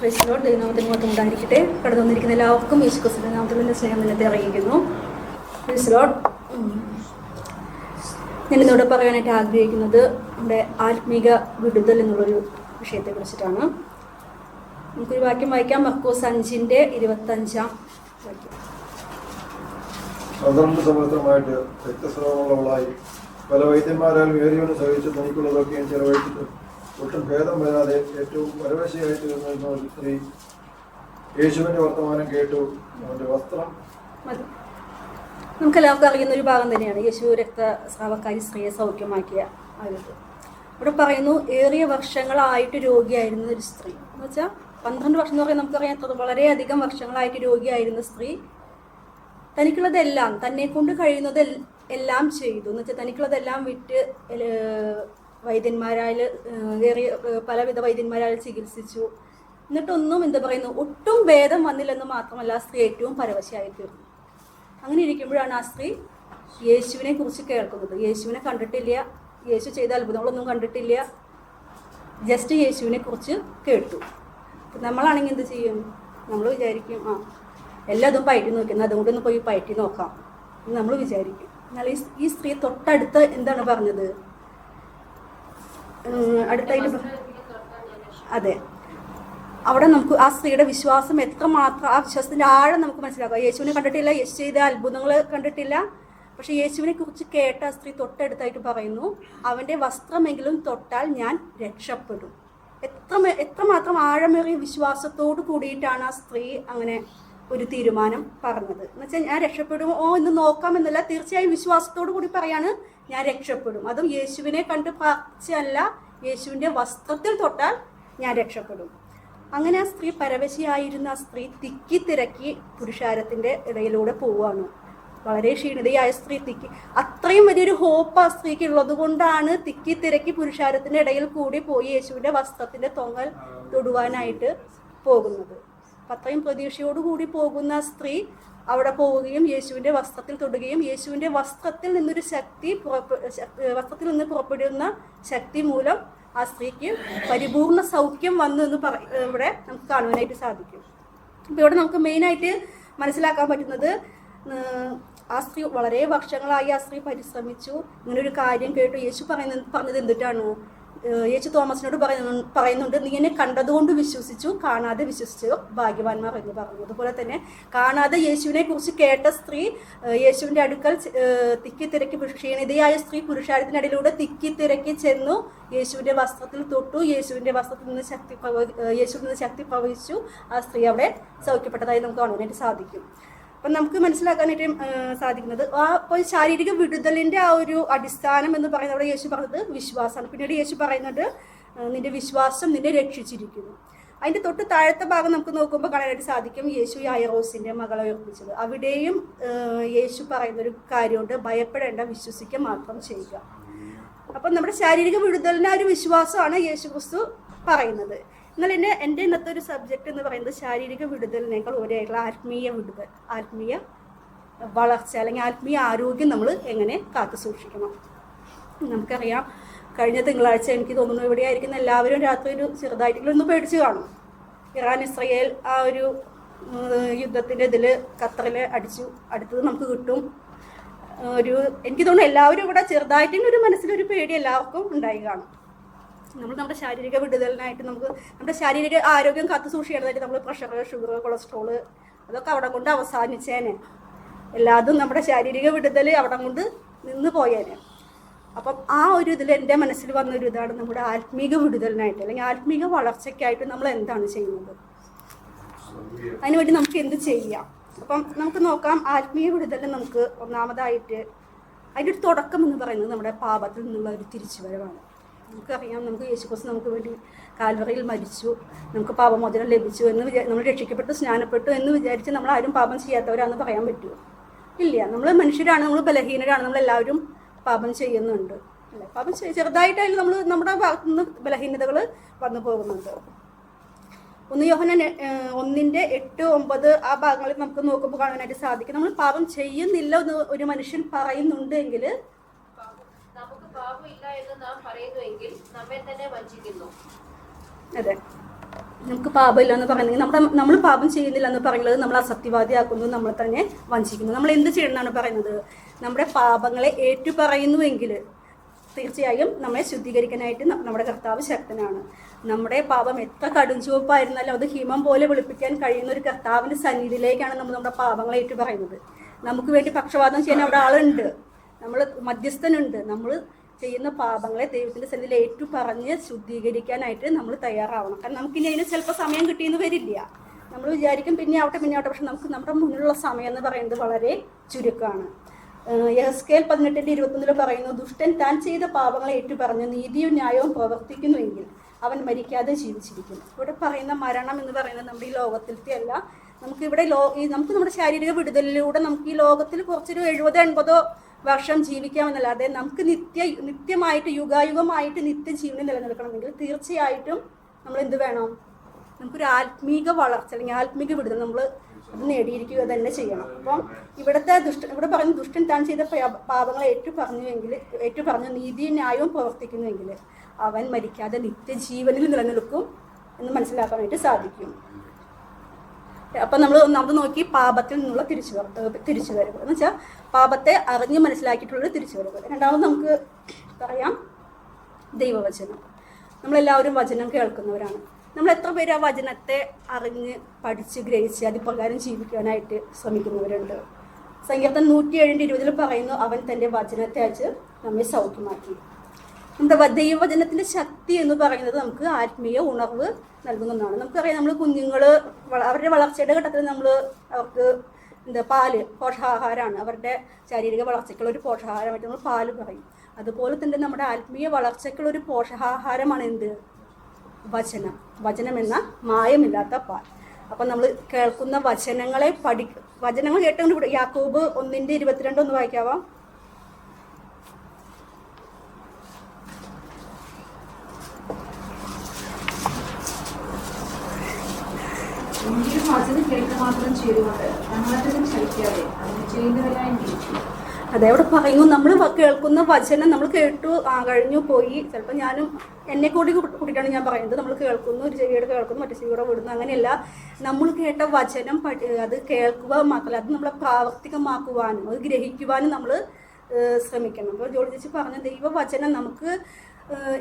ക്രൈസ്തലോട് ദൈവനാമത്തിന് മാത്രം ഉണ്ടായിരിക്കട്ടെ. കടന്നു വന്നിരിക്കുന്ന എല്ലാവർക്കും യേശുക്രിസ്തുവിന്റെ നാമത്തിൽ സ്നേഹം നിലത്തെ അറിയിക്കുന്നു. ക്രൈസ്തലോട് ഞാൻ ഇന്നിവിടെ പറയാനായിട്ട് ആഗ്രഹിക്കുന്നത് നമ്മുടെ ആത്മീക വിടുതൽ എന്നുള്ളൊരു വിഷയത്തെ കുറിച്ചിട്ടാണ്. നമുക്കൊരു വാക്യം വായിക്കാം. മർക്കോസ് 5:25 വാക്യം. സമുദ്രമായിട്ട് രക്തസ്രാവമുള്ളവളായി പല വൈദ്യന്മാരാലും ഏറിയവന് സഹിച്ച് തനിക്കുള്ളതൊക്കെയും ചെലവഴിച്ചിട്ട് ഒട്ടും ഭേദം വരാതെ ഏറ്റവും പരവശയായി തീർന്നിരുന്ന ഒരു സ്ത്രീ യേശുവിന്റെ വർത്തമാനം കേട്ടു. അവന്റെ വസ്ത്രം മതി. നമുക്കെല്ലാവർക്കും അറിയുന്ന ഒരു ഭാഗം തന്നെയാണ് യേശു രക്തസ്രാവക്കാരി സ്ത്രീയെ സൗഖ്യമാക്കിയ ആയത്. ഇവിടെ പറയുന്നു ഏറിയ വർഷങ്ങളായിട്ട് രോഗിയായിരുന്ന ഒരു സ്ത്രീ എന്ന് വെച്ചാൽ 12 വർഷം എന്ന് പറയുന്നത് നമുക്കറിയാം വളരെയധികം വർഷങ്ങളായിട്ട് രോഗിയായിരുന്ന സ്ത്രീ തനിക്കുള്ളതെല്ലാം തന്നെ കൊണ്ട് കഴിയുന്നത് എല്ലാം ചെയ്തു എന്ന് വെച്ചാൽ തനിക്കുള്ളതെല്ലാം വിറ്റ് പലവിധ വൈദ്യന്മാരാൽ ചികിത്സിച്ചു. എന്നിട്ടൊന്നും എന്താ പറയുന്നു ഒട്ടും ഭേദം വന്നില്ലെന്ന് മാത്രമല്ല ആ സ്ത്രീ ഏറ്റവും പരവശയായി തീർന്നു. അങ്ങനെ ഇരിക്കുമ്പോഴാണ് ആ സ്ത്രീ യേശുവിനെ കുറിച്ച് കേൾക്കുന്നത്. യേശുവിനെ കണ്ടിട്ടില്ല, യേശു ചെയ്ത അത്ഭുതങ്ങളൊന്നും കണ്ടിട്ടില്ല, ജസ്റ്റ് യേശുവിനെ കുറിച്ച് കേട്ടു. നമ്മളാണെങ്കിൽ എന്ത് ചെയ്യും? നമ്മൾ വിചാരിക്കും എല്ലാതും പയറ്റി നോക്കുന്നത് അതുകൊണ്ടൊന്ന് പോയി പയറ്റി നോക്കാം എന്ന് നമ്മൾ വിചാരിക്കും. എന്നാൽ ഈ സ്ത്രീ തൊട്ടടുത്ത് എന്താണ് പറഞ്ഞത്? അടുത്തായിട്ട് അതെ, അവിടെ നമുക്ക് ആ സ്ത്രീയുടെ വിശ്വാസം എത്രമാത്രം, ആ വിശ്വാസത്തിൻ്റെ ആഴം നമുക്ക് മനസ്സിലാക്കാം. യേശുവിനെ കണ്ടിട്ടില്ല, യേശു ചെയ്ത അത്ഭുതങ്ങൾ കണ്ടിട്ടില്ല, പക്ഷെ യേശുവിനെ കുറിച്ച് കേട്ട ആ സ്ത്രീ തൊട്ടടുത്തായിട്ട് പറയുന്നു, അവൻ്റെ വസ്ത്രമെങ്കിലും തൊട്ടാൽ ഞാൻ രക്ഷപ്പെടും. എത്രമാത്രം ആഴമേറിയ വിശ്വാസത്തോട് കൂടിയിട്ടാണ് ആ സ്ത്രീ അങ്ങനെ ഒരു തീരുമാനം പറഞ്ഞത്. എന്ന് വെച്ചാൽ ഞാൻ രക്ഷപ്പെടുമോ എന്ന് നോക്കാമെന്നല്ല, തീർച്ചയായും വിശ്വാസത്തോടു കൂടി പറയാണ് ഞാൻ രക്ഷപ്പെടും. അതും യേശുവിനെ കണ്ട് പ്രാർത്ഥിച്ചല്ല, യേശുവിൻ്റെ വസ്ത്രത്തിൽ തൊട്ടാൽ ഞാൻ രക്ഷപ്പെടും. അങ്ങനെ ആ സ്ത്രീ പരവശയായിരുന്ന ആ സ്ത്രീ തിക്കി പുരുഷാരത്തിൻ്റെ ഇടയിലൂടെ പോവുകയാണ്. വളരെ ക്ഷീണിതയായ സ്ത്രീ അത്രയും വലിയൊരു ഹോപ്പ് ആ സ്ത്രീക്ക് ഉള്ളത് കൊണ്ടാണ് തിക്കി പുരുഷാരത്തിൻ്റെ ഇടയിൽ കൂടി പോയി യേശുവിൻ്റെ വസ്ത്രത്തിൻ്റെ തൊങ്ങൽ തൊടുവാനായിട്ട് പോകുന്നത്. അപ്പം അത്രയും പ്രതീക്ഷയോടുകൂടി പോകുന്ന സ്ത്രീ അവിടെ പോവുകയും യേശുവിൻ്റെ വസ്ത്രത്തിൽ തൊടുകയും യേശുവിൻ്റെ വസ്ത്രത്തിൽ നിന്ന് പുറപ്പെടുന്ന ശക്തി മൂലം ആ സ്ത്രീക്ക് പരിപൂർണ സൗഖ്യം വന്നു എന്ന് ഇവിടെ നമുക്ക് കാണുവാനായിട്ട് സാധിക്കും. അപ്പോൾ ഇവിടെ നമുക്ക് മെയിനായിട്ട് മനസ്സിലാക്കാൻ പറ്റുന്നത് ആ സ്ത്രീ വളരെ വർഷങ്ങളായി ആ സ്ത്രീ പരിശ്രമിച്ചു. ഇങ്ങനൊരു കാര്യം കേട്ടു. യേശു പറഞ്ഞത് എന്തിട്ടാണ്? യേശു തോമസിനോട് പറയുന്നുണ്ട്, നീ എന്നെ കണ്ടതുകൊണ്ട് വിശ്വസിച്ചു, കാണാതെ വിശ്വസിച്ചു ഭാഗ്യവാന്മാർ എന്ന് പറഞ്ഞു. അതുപോലെ തന്നെ കാണാതെ യേശുവിനെ കുറിച്ച് കേട്ട സ്ത്രീ യേശുവിൻ്റെ അടുക്കൽ തിക്കി ക്ഷീണിതയായ സ്ത്രീ പുരുഷാരത്തിനടിയിലൂടെ തിക്കി ചെന്നു യേശുവിൻ്റെ വസ്ത്രത്തിൽ തൊട്ടു. യേശുവിൻ്റെ വസ്ത്രത്തിൽ നിന്ന് ശക്തി പ്രവഹിച്ചു. ആ സ്ത്രീ അവിടെ സൗഖ്യപ്പെട്ടതായി നമുക്ക് കാണാനായിട്ട് സാധിക്കും. അപ്പം നമുക്ക് മനസ്സിലാക്കാനായിട്ട് സാധിക്കുന്നത് അപ്പോൾ ശാരീരിക വിടുതലിൻ്റെ ആ ഒരു അടിസ്ഥാനം എന്ന് പറയുന്നത് അവിടെ യേശു പറഞ്ഞത് വിശ്വാസമാണ്. പിന്നീട് യേശു പറയുന്നത് നിന്റെ വിശ്വാസം നിന്നെ രക്ഷിച്ചിരിക്കുന്നു. അതിൻ്റെ തൊട്ട് താഴത്തെ ഭാഗം നമുക്ക് നോക്കുമ്പോൾ കാണാനായിട്ട് സാധിക്കും യേശു യായിറോസിൻ്റെ മകളെ ഉയർപ്പിച്ചത്. അവിടെയും യേശു പറയുന്നൊരു കാര്യമുണ്ട്, ഭയപ്പെടേണ്ട, വിശ്വസിക്കുക മാത്രം ചെയ്യുക. അപ്പം നമ്മുടെ ശാരീരിക വിടുതലിൻ്റെ ആ ഒരു വിശ്വാസമാണ് യേശു ക്രിസ്തു പറയുന്നത്. എന്നാൽ എൻ്റെ ഇന്നത്തെ ഒരു സബ്ജക്റ്റ് എന്ന് പറയുന്നത് ശാരീരിക വിടുതലിനേക്കാൾ ഒരേയുള്ള ആത്മീയ വിടുതൽ, ആത്മീയ വളർച്ച അല്ലെങ്കിൽ ആത്മീയ ആരോഗ്യം നമ്മൾ എങ്ങനെ കാത്തു സൂക്ഷിക്കണം. നമുക്കറിയാം കഴിഞ്ഞ തിങ്കളാഴ്ച എനിക്ക് തോന്നുന്നു ഇവിടെയായിരിക്കുന്ന എല്ലാവരും രാത്രി ഒരു ചെറുതായിട്ടെങ്കിലും ഒന്ന് പേടിച്ച് കാണും. ഇറാൻ ഇസ്രയേൽ ആ ഒരു യുദ്ധത്തിൻ്റെ ഇതിൽ ഖത്തറിൽ അടുത്തത് നമുക്ക് കിട്ടും. എനിക്ക് തോന്നുന്നു എല്ലാവരും ഇവിടെ ചെറുതായിട്ടും ഒരു മനസ്സിലൊരു പേടി എല്ലാവർക്കും ഉണ്ടായി കാണും. നമ്മുടെ ശാരീരിക വിടുതലിനായിട്ട് നമ്മുടെ ശാരീരിക ആരോഗ്യം കാത്തു സൂക്ഷിക്കേണ്ടതായിട്ട് നമ്മൾ പ്രഷർ, ഷുഗർ, കൊളസ്ട്രോള് അതൊക്കെ അവിടെ കൊണ്ട് അവസാനിച്ചേനെ. എല്ലാതും നമ്മുടെ ശാരീരിക വിടുതൽ അവിടെ കൊണ്ട് നിന്ന് പോയേനെ. അപ്പം ആ ഒരു ഇതിൽ എൻ്റെ മനസ്സിൽ വന്നൊരു ഇതാണ് നമ്മുടെ ആത്മീക വിടുതലിനായിട്ട് അല്ലെങ്കിൽ ആത്മീക വളർച്ചയ്ക്കായിട്ട് നമ്മൾ എന്താണ് ചെയ്യുന്നത്, അതിനുവേണ്ടി നമുക്ക് എന്ത് ചെയ്യാം. അപ്പം നമുക്ക് നോക്കാം. ആത്മീയ വിടുതലിന് നമുക്ക് ഒന്നാമതായിട്ട് അതിൻ്റെ ഒരു തുടക്കം എന്ന് പറയുന്നത് നമ്മുടെ പാപത്തിൽ നിന്നുള്ള ഒരു തിരിച്ചുവരവാണ്. നമുക്കറിയാം, നമുക്ക് യേശുക്രിസ്തു നമുക്ക് വേണ്ടി കാൽവറിയിൽ മരിച്ചു, നമുക്ക് പാപമോചനം ലഭിച്ചു എന്ന് നമ്മൾ രക്ഷിക്കപ്പെട്ടു, സ്നാനപ്പെട്ടു എന്ന് വിചാരിച്ച് നമ്മൾ ആരും പാപം ചെയ്യാത്തവരാണെന്ന് പറയാൻ പറ്റുമോ? ഇല്ല. നമ്മൾ മനുഷ്യരാണ്, നമ്മൾ ബലഹീനരാണ്, നമ്മളെല്ലാവരും പാപം ചെയ്യുന്നുണ്ട് അല്ലേ? പാപം ചെറുതായിട്ടായാലും നമ്മുടെ ഭാഗത്തു നിന്ന് ബലഹീനതകൾ വന്നു പോകുന്നുണ്ട്. 1 യോഹന്നാൻ 1:8-9 ആ ഭാഗങ്ങളിൽ നമുക്ക് നോക്കുമ്പോൾ കാണാനായിട്ട് സാധിക്കും. നമ്മൾ പാപം ചെയ്യുന്നില്ല എന്ന് ഒരു മനുഷ്യൻ പറയുന്നുണ്ട് എങ്കിൽ പാപമില്ല എന്ന് നാം പറയുന്നുവെങ്കിൽ നമ്മെ തന്നെ വഞ്ചിക്കുന്നു. അതെ, നമുക്ക് പാപമില്ല എന്ന് പറയുന്നെങ്കിൽ നമ്മൾ പാപം ചെയ്യുന്നില്ല എന്ന് പറയുന്നത് നമ്മൾ അസത്യവാദിയാക്കുന്നു, നമ്മളെ തന്നെ വഞ്ചിക്കുന്നു. നമ്മൾ എന്ത് ചെയ്യണമെന്നാണ് പറയുന്നത്? നമ്മുടെ പാപങ്ങളെ ഏറ്റുപറയുന്നുവെങ്കിൽ തീർച്ചയായും നമ്മളെ ശുദ്ധീകരിക്കാനായിട്ട് നമ്മുടെ കർത്താവ് ശക്തനാണ്. നമ്മുടെ പാപം എത്ര കടും ചുവപ്പായിരുന്നാലും അത് ഹിമം പോലെ വെളുപ്പിക്കാൻ കഴിയുന്ന ഒരു കർത്താവിൻ്റെ സന്നിധിയിലേക്കാണ് നമ്മൾ നമ്മുടെ പാപങ്ങളെ ഏറ്റുപറയുന്നത്. നമുക്ക് വേണ്ടി പക്ഷപാതം ചെയ്യാൻ അവിടെ ആളുണ്ട്, നമ്മൾ മധ്യസ്ഥനുണ്ട്. നമ്മൾ ചെയ്യുന്ന പാപങ്ങളെ ദൈവത്തിൻ്റെ സന്നിധിയിൽ ഏറ്റുപറഞ്ഞ് ശുദ്ധീകരിക്കാനായിട്ട് നമ്മൾ തയ്യാറാവണം. കാരണം നമുക്കിനി അതിന് ചിലപ്പോൾ സമയം കിട്ടിയെന്ന് വരില്ല. നമ്മൾ വിചാരിക്കും പിന്നെ ആവട്ടെ, പക്ഷെ നമുക്ക് നമ്മുടെ മുന്നിലുള്ള സമയം എന്ന് പറയുന്നത് വളരെ ചുരുക്കമാണ്. യെഹെസ്കേൽ 18:21 പറയുന്നു, ദുഷ്ടൻ താൻ ചെയ്ത പാപങ്ങളെ ഏറ്റുപറഞ്ഞ് നീതിയും ന്യായവും പ്രവർത്തിക്കുന്നുവെങ്കിൽ അവൻ മരിക്കാതെ ജീവിച്ചിരിക്കും. ഇവിടെ പറയുന്ന മരണം എന്ന് പറയുന്നത് നമ്മുടെ ഈ ലോകത്തിലത്തെ അല്ല. നമുക്കിവിടെ നമുക്ക് നമ്മുടെ ശാരീരിക വിടുതലിലൂടെ നമുക്ക് ഈ ലോകത്തിൽ കുറച്ചൊരു 70-80 വർഷം ജീവിക്കാമെന്നല്ലാതെ നമുക്ക് നിത്യമായിട്ട് യുഗായുഗമായിട്ട് നിത്യജീവനം നിലനിൽക്കണമെങ്കിൽ തീർച്ചയായിട്ടും നമ്മൾ എന്ത് വേണം? നമുക്കൊരു ആത്മീക വളർച്ച അല്ലെങ്കിൽ ആത്മീക വിടുതൽ നമ്മൾ അത് നേടിയിരിക്കുക തന്നെ ചെയ്യണം. അപ്പം ഇവിടെ പറയുന്ന ദുഷ്ടൻ താൻ ചെയ്ത പാപങ്ങളെ ഏറ്റുപറഞ്ഞു നീതിയും ന്യായവും പ്രവർത്തിക്കുന്നുവെങ്കിൽ അവൻ മരിക്കാതെ നിത്യജീവനിൽ നിലനിൽക്കും എന്ന് മനസ്സിലാക്കാനായിട്ട് സാധിക്കും. അപ്പം നമ്മൾ ഒന്നാമത് നോക്കി പാപത്തിൽ നിന്നുള്ള തിരിച്ചുവരവ് എന്ന് വെച്ചാൽ പാപത്തെ അറിഞ്ഞ് മനസ്സിലാക്കിയിട്ടുള്ളൊരു തിരിച്ചുവരവ്. രണ്ടാമത് നമുക്ക് പറയാം ദൈവവചനം. നമ്മളെല്ലാവരും വചനം കേൾക്കുന്നവരാണ്. നമ്മൾ എത്ര പേര് ആ വചനത്തെ അറിഞ്ഞ് പഠിച്ച് ഗ്രഹിച്ച് അതിപ്രകാരം ജീവിക്കാനായിട്ട് ശ്രമിക്കുന്നവരുണ്ട്? സങ്കീർത്തനം 107:20 പറയുന്നു, അവൻ തൻ്റെ വചനത്തെ അയച്ച് നമ്മെ സൗഖ്യമാക്കി. നമ്മുടെ ദൈവവചനത്തിൻ്റെ ശക്തി എന്ന് പറയുന്നത് നമുക്ക് ആത്മീയ ഉണർവ് നൽകുന്നതാണ്. നമുക്കറിയാം, നമ്മൾ കുഞ്ഞുങ്ങൾ അവരുടെ വളർച്ചയുടെ ഘട്ടത്തിൽ അവർക്ക് പാല് പോഷകാഹാരമാണ്. അവരുടെ ശാരീരിക വളർച്ചയ്ക്കുള്ള ഒരു പോഷകാഹാരമായിട്ട് നമ്മൾ പാല് പറയും. അതുപോലെ തന്നെ നമ്മുടെ ആത്മീയ വളർച്ചയ്ക്കുള്ള ഒരു പോഷകാഹാരമാണ് എന്ത്? വചനം എന്ന മായമില്ലാത്ത പാൽ. അപ്പം നമ്മൾ കേൾക്കുന്ന വചനങ്ങൾ കേട്ടുകൊണ്ട് ഇവിടെ യാക്കോബ് 1:22 ഒന്ന് വായിക്കാവാം. അതെ, അവിടെ പറയുന്നു നമ്മൾ കേൾക്കുന്ന വചനം നമ്മൾ കേട്ടു കഴിഞ്ഞു പോയി. ചിലപ്പോൾ ഞാനും എന്നെ കൂട്ടിയിട്ടാണ് ഞാൻ പറയുന്നത്. നമ്മൾ കേൾക്കുന്നു, ഒരു ചെവിയോടെ കേൾക്കുന്നു, മറ്റു ചെവിയോടെ വിടുന്നു, അങ്ങനെയല്ല. നമ്മൾ കേട്ട വചനം അത് കേൾക്കുക മാത്രമല്ല, അത് നമ്മളെ പ്രാവർത്തികമാക്കുവാനും അത് ഗ്രഹിക്കുവാനും നമ്മൾ ശ്രമിക്കണം. അപ്പോൾ ജോളി ചേച്ചി പറഞ്ഞ ദൈവവചനം നമുക്ക്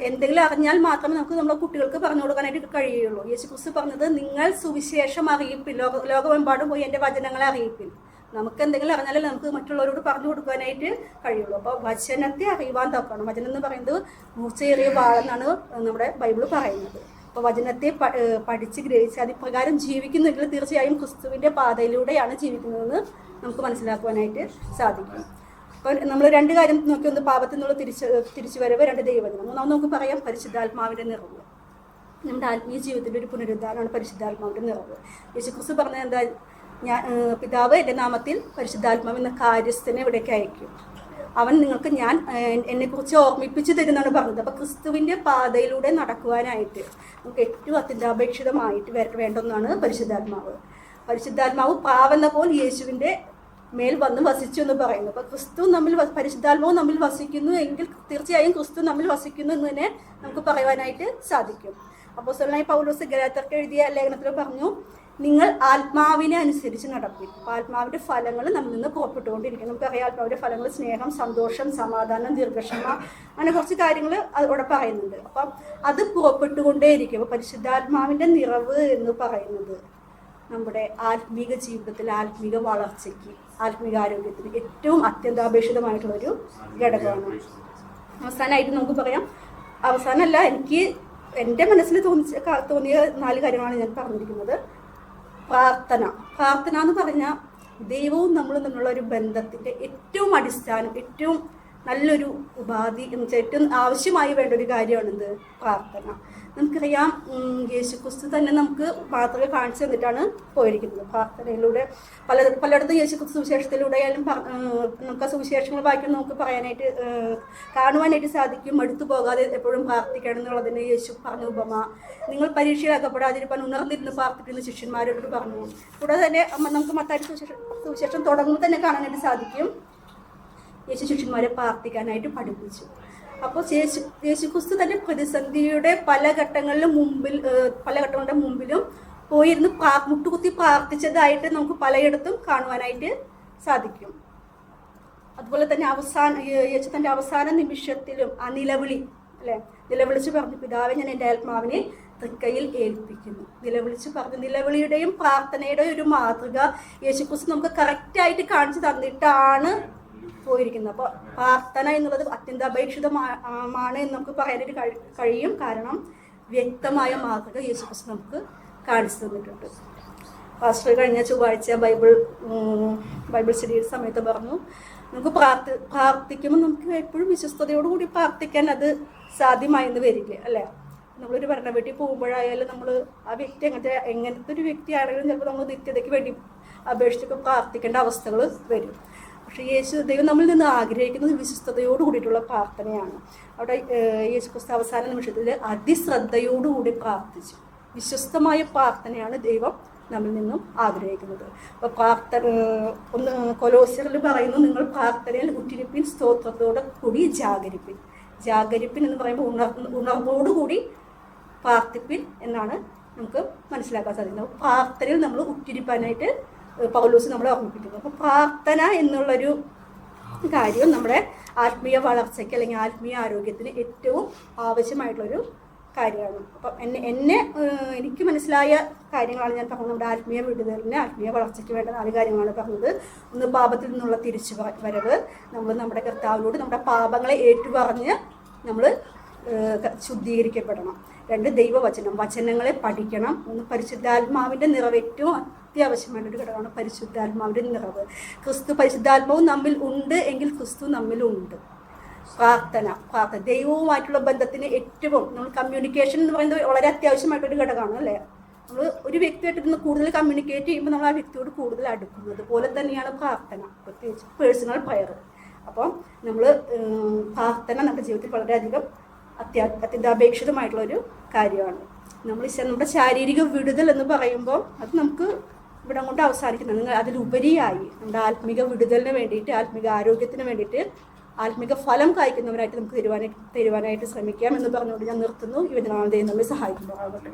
എന്തെങ്കിലും അറിഞ്ഞാൽ മാത്രമേ നമുക്ക് നമ്മുടെ കുട്ടികൾക്ക് പറഞ്ഞു കൊടുക്കാനായിട്ട് കഴിയുള്ളൂ. യേശുക്രിസ്തു പറഞ്ഞത്, നിങ്ങൾ സുവിശേഷം അറിയിപ്പിൻ, ലോകമെമ്പാടും പോയി എൻ്റെ വചനങ്ങളെ അറിയിപ്പിൻ. നമുക്ക് എന്തെങ്കിലും അറിഞ്ഞാലേ നമുക്ക് മറ്റുള്ളവരോട് പറഞ്ഞു കൊടുക്കാനായിട്ട് കഴിയുള്ളൂ. അപ്പോൾ വചനത്തെ അറിയുവാൻ തക്കണം. വചനം എന്ന് പറയുന്നത് മൂർച്ചയേറിയ വാളെന്നാണ് നമ്മുടെ ബൈബിൾ പറയുന്നത്. അപ്പോൾ വചനത്തെ പഠിച്ച് ഗ്രഹിച്ച് അതിപ്രകാരം ജീവിക്കുന്നെങ്കിൽ തീർച്ചയായും ക്രിസ്തുവിൻ്റെ പാതയിലൂടെയാണ് ജീവിക്കുന്നതെന്ന് നമുക്ക് മനസ്സിലാക്കുവാനായിട്ട് സാധിക്കും. അപ്പോൾ നമ്മൾ രണ്ട് കാര്യം നോക്കി, ഒന്ന് പാപത്തിൽ നിന്നുള്ള തിരിച്ചുവരവ്, രണ്ട് ദൈവവചനം. മൂന്നാമത് നമുക്ക് പറയാം പരിശുദ്ധാത്മാവിൻ്റെ നിറവ്. നമ്മുടെ ആത്മീയ ജീവിതത്തിൻ്റെ ഒരു പുനരുദ്ധാരണമാണ് പരിശുദ്ധാത്മാവിൻ്റെ നിറവ്. യേശുക്രിസ്തു പറഞ്ഞത് എന്താ? പിതാവ് എൻ്റെ നാമത്തിൽ പരിശുദ്ധാത്മാവ് എന്ന കാര്യസ്ഥനെ ഇവിടേക്ക് അയക്കും. അവൻ നിങ്ങൾക്ക് എന്നെക്കുറിച്ച് ഓർമ്മിപ്പിച്ചു തരുന്നതാണ് പറഞ്ഞത്. അപ്പോൾ ക്രിസ്തുവിൻ്റെ പാതയിലൂടെ നടക്കുവാനായിട്ട് നമുക്ക് ഏറ്റവും അത്യന്താപേക്ഷിതമായിട്ട് വേണ്ടൊന്നാണ് പരിശുദ്ധാത്മാവ്. പരിശുദ്ധാത്മാവ് പാവെന്ന പോൽ യേശുവിൻ്റെ മേൽ വന്ന് വസിച്ചു എന്ന് പറയുന്നു. അപ്പോൾ പരിശുദ്ധാത്മാവ് നമ്മിൽ വസിക്കുന്നു എങ്കിൽ തീർച്ചയായും ക്രിസ്തു നമ്മിൽ വസിക്കുന്നു എന്ന് തന്നെ നമുക്ക് പറയുവാനായിട്ട് സാധിക്കും. അപ്പോസ്തലനായ പൗലോസ് ഗലാത്യർക്ക് എഴുതിയ ലേഖനത്തിൽ പറഞ്ഞു, നിങ്ങൾ ആത്മാവിനെ അനുസരിച്ച് നടപ്പിൻ. അപ്പോൾ ആത്മാവിൻ്റെ ഫലങ്ങൾ നമ്മിൽ നിന്ന് പുറപ്പെട്ടുകൊണ്ടിരിക്കും. നമുക്കറിയാം ആത്മാവിൻ്റെ ഫലങ്ങൾ സ്നേഹം, സന്തോഷം, സമാധാനം, ദീർഘക്ഷമ, അങ്ങനെ കുറച്ച് കാര്യങ്ങൾ അവിടെ പറയുന്നുണ്ട്. അപ്പം അത് പുറപ്പെട്ടുകൊണ്ടേയിരിക്കും. അപ്പോൾ പരിശുദ്ധാത്മാവിൻ്റെ നിറവ് എന്ന് പറയുന്നത് നമ്മുടെ ആത്മീക ജീവിതത്തിൽ ആത്മീക വളർച്ചയ്ക്ക്, ആത്മീക ആരോഗ്യത്തിന് ഏറ്റവും അത്യന്താപേക്ഷിതമായിട്ടുള്ളൊരു ഘടകമാണ്. അവസാനമായിട്ട് നമുക്ക് പറയാം, അവസാനമല്ല, എനിക്ക് എൻ്റെ മനസ്സിൽ തോന്നിയ 4 കാര്യങ്ങളാണ് ഞാൻ പറഞ്ഞിരിക്കുന്നത്. പ്രാർത്ഥന എന്ന് പറഞ്ഞാൽ ദൈവവും നമ്മളും തമ്മിലുള്ള ഒരു ബന്ധത്തിൻ്റെ ഏറ്റവും അടിസ്ഥാനം, ഏറ്റവും നല്ലൊരു ഉപാധി എന്ന് വെച്ചാൽ ഏറ്റവും ആവശ്യമായി വേണ്ട ഒരു കാര്യമാണിത് പ്രാർത്ഥന. നമുക്കറിയാം, യേശുക്രിസ്തു തന്നെ നമുക്ക് മാതൃക കാണിച്ചു തന്നിട്ടാണ് പോയിരിക്കുന്നത്. പ്രാർത്ഥനയിലൂടെ പലയിടത്തും യേശുക്രിസ്തു സുവിശേഷത്തിലൂടെ ആയാലും നമുക്ക് ആ സുവിശേഷങ്ങൾ വായിക്കാൻ നമുക്ക് പറയാനായിട്ട് കാണുവാനായിട്ട് സാധിക്കും. അടുത്തു പോകാതെ എപ്പോഴും പ്രാർത്ഥിക്കണം എന്നുള്ളതിന് യേശു പറഞ്ഞ ഉപമ. നിങ്ങൾ പരീക്ഷയിലാക്കപ്പെടാതിരിക്കാൻ ഉണർന്നിരുന്ന് പ്രാർത്ഥിക്കുന്ന ശിഷ്യന്മാരോട് പറഞ്ഞു. കൂടാതെ തന്നെ നമുക്ക് മത്തായി സുവിശേഷം തുടങ്ങുമ്പോൾ തന്നെ കാണാനായിട്ട് സാധിക്കും, യേശു ശിഷ്യന്മാരെ പ്രാർത്ഥിക്കാനായിട്ട് പഠിപ്പിച്ചു. അപ്പോൾ യേശുക്രിസ്തു തന്നെ പ്രതിസന്ധിയുടെ പല ഘട്ടങ്ങളുടെ മുമ്പിലും പോയിരുന്ന് മുട്ടുകുത്തി പ്രാർത്ഥിച്ചതായിട്ട് നമുക്ക് പലയിടത്തും കാണുവാനായിട്ട് സാധിക്കും. അതുപോലെ തന്നെ യേശു തൻ്റെ അവസാന നിമിഷത്തിലും ആ നിലവിളിച്ച് പറഞ്ഞു, പിതാവേ, ഞാൻ എൻ്റെ ആത്മാവിനെ തൃക്കൈയിൽ ഏൽപ്പിക്കുന്നു. നിലവിളിച്ച് പറഞ്ഞു. നിലവിളിയുടെയും പ്രാർത്ഥനയുടെയും ഒരു മാതൃക യേശുക്രിസ്തു നമുക്ക് കറക്റ്റായിട്ട് കാണിച്ചു തന്നിട്ടാണ് പോയിരിക്കുന്നത്. അപ്പോൾ പ്രാർത്ഥന എന്നുള്ളത് അത്യന്താപേക്ഷിതമാണ് എന്ന് നമുക്ക് പറയാനായിട്ട് കഴിയും. കാരണം വ്യക്തമായ മാതൃക യേശുക്രിസ്തു നമുക്ക് കാണിച്ചു തന്നിട്ടുണ്ട്. പാസ്റ്റർ കഴിഞ്ഞ ചൊവ്വാഴ്ച ബൈബിൾ സ്റ്റഡിയുടെ സമയത്ത് പറഞ്ഞു, നമുക്ക് പ്രാർത്ഥിക്കുമ്പോൾ നമുക്ക് എപ്പോഴും വിശ്വസ്തയോടുകൂടി പ്രാർത്ഥിക്കാൻ അത് സാധ്യമായെന്ന് വരില്ല, അല്ലേ? നമ്മളൊരു ഭരണ വീട്ടിൽ പോകുമ്പോഴായാലും നമ്മൾ ആ വ്യക്തി എങ്ങനത്തെ ഒരു വ്യക്തിയാണെങ്കിലും ചിലപ്പോൾ നമ്മൾ നിത്യതയ്ക്ക് വേണ്ടി അപേക്ഷിച്ചൊക്കെ പ്രാർത്ഥിക്കേണ്ട അവസ്ഥകൾ വരും. പക്ഷേ ദൈവം നമ്മളിൽ നിന്ന് ആഗ്രഹിക്കുന്നത് വിശ്വസ്തയോട് കൂടിയിട്ടുള്ള പ്രാർത്ഥനയാണ്. അവിടെ യേശുക്രിസ്തു അവസാന നിമിഷത്തിൽ അതിശ്രദ്ധയോടുകൂടി പ്രാർത്ഥിച്ചു. വിശ്വസ്തമായ പ്രാർത്ഥനയാണ് ദൈവം നമ്മിൽ നിന്നും ആഗ്രഹിക്കുന്നത്. അപ്പോൾ കൊലോസ്യരിൽ പറയുന്നു, നിങ്ങൾ പ്രാർത്ഥനയിൽ ഉറ്റിരിപ്പിൻ, സ്തോത്രത്തോടെ കൂടി ജാഗരിപ്പിൻ എന്ന് പറയുമ്പോൾ ഉണർവോടുകൂടി പ്രാർത്ഥിപ്പിൻ എന്നാണ് നമുക്ക് മനസ്സിലാക്കാൻ സാധിക്കുന്നത്. പ്രാർത്ഥനയിൽ നമ്മൾ ഉറ്റിരിപ്പാനായിട്ട് പൗലോസ് നമ്മളെ ഓർമ്മിപ്പിക്കുന്നു. അപ്പോൾ പ്രാർത്ഥന എന്നുള്ളൊരു കാര്യം നമ്മുടെ ആത്മീയ വളർച്ചയ്ക്ക് അല്ലെങ്കിൽ ആത്മീയ ആരോഗ്യത്തിന് ഏറ്റവും ആവശ്യമായിട്ടുള്ളൊരു കാര്യമാണ്. അപ്പം എനിക്ക് മനസ്സിലായ കാര്യങ്ങളാണ് ഞാൻ പറഞ്ഞത്. നമ്മുടെ ആത്മീയ വിടുതലിന്, ആത്മീയ വളർച്ചയ്ക്ക് വേണ്ട 4 കാര്യങ്ങളാണ് പറഞ്ഞത്. ഒന്ന്, പാപത്തിൽ നിന്നുള്ള തിരിച്ചു വരവ്. നമ്മൾ നമ്മുടെ കർത്താവിനോട് നമ്മുടെ പാപങ്ങളെ ഏറ്റുപറഞ്ഞ് നമ്മൾ ശുദ്ധീകരിക്കപ്പെടണം. 2, വചനങ്ങളെ പഠിക്കണം. 3, പരിശുദ്ധാത്മാവിൻ്റെ നിറവ്. ഏറ്റവും അത്യാവശ്യമായിട്ടൊരു ഘടകമാണ് പരിശുദ്ധാത്മാവിൻ്റെ നിറവ്. പരിശുദ്ധാത്മാവ് നമ്മിൽ ഉണ്ട് എങ്കിൽ ക്രിസ്തു നമ്മിലുണ്ട്. പ്രാർത്ഥന ദൈവവുമായിട്ടുള്ള ബന്ധത്തിന് ഏറ്റവും നമ്മൾ കമ്മ്യൂണിക്കേഷൻ എന്ന് പറയുന്നത് വളരെ അത്യാവശ്യമായിട്ടൊരു ഘടകമാണ്, അല്ലേ? നമ്മൾ ഒരു വ്യക്തിയായിട്ട് നിന്ന് കൂടുതൽ കമ്മ്യൂണിക്കേറ്റ് ചെയ്യുമ്പോൾ നമ്മൾ ആ വ്യക്തിയോട് കൂടുതൽ അടുക്കുന്നത് പോലെ തന്നെയാണ് പ്രാർത്ഥന, പ്രത്യേകിച്ച് പേഴ്സണൽ പ്രയർ. അപ്പം നമ്മൾ പ്രാർത്ഥന നമ്മുടെ ജീവിതത്തിൽ വളരെയധികം അത്യന്താപേക്ഷിതമായിട്ടുള്ളൊരു കാര്യമാണ്. നമ്മുടെ ശാരീരിക വിടുതൽ എന്ന് പറയുമ്പോൾ അത് നമുക്ക് ഇവിടെ കൊണ്ട് അവസാനിക്കുന്നത്. അതിലുപരിയായി നമ്മുടെ ആത്മിക വിടുതലിന് വേണ്ടിയിട്ട്, ആത്മിക ആരോഗ്യത്തിന് വേണ്ടിയിട്ട്, ആത്മിക ഫലം കായ്ക്കുന്നവരായിട്ട് നമുക്ക് തരുവാനായിട്ട് ശ്രമിക്കാം എന്ന് പറഞ്ഞുകൊണ്ട് ഞാൻ നിർത്തുന്നു. ഈ വചനങ്ങൾ ദൈവം നമ്മെ സഹായിക്കുമാറാകട്ടെ.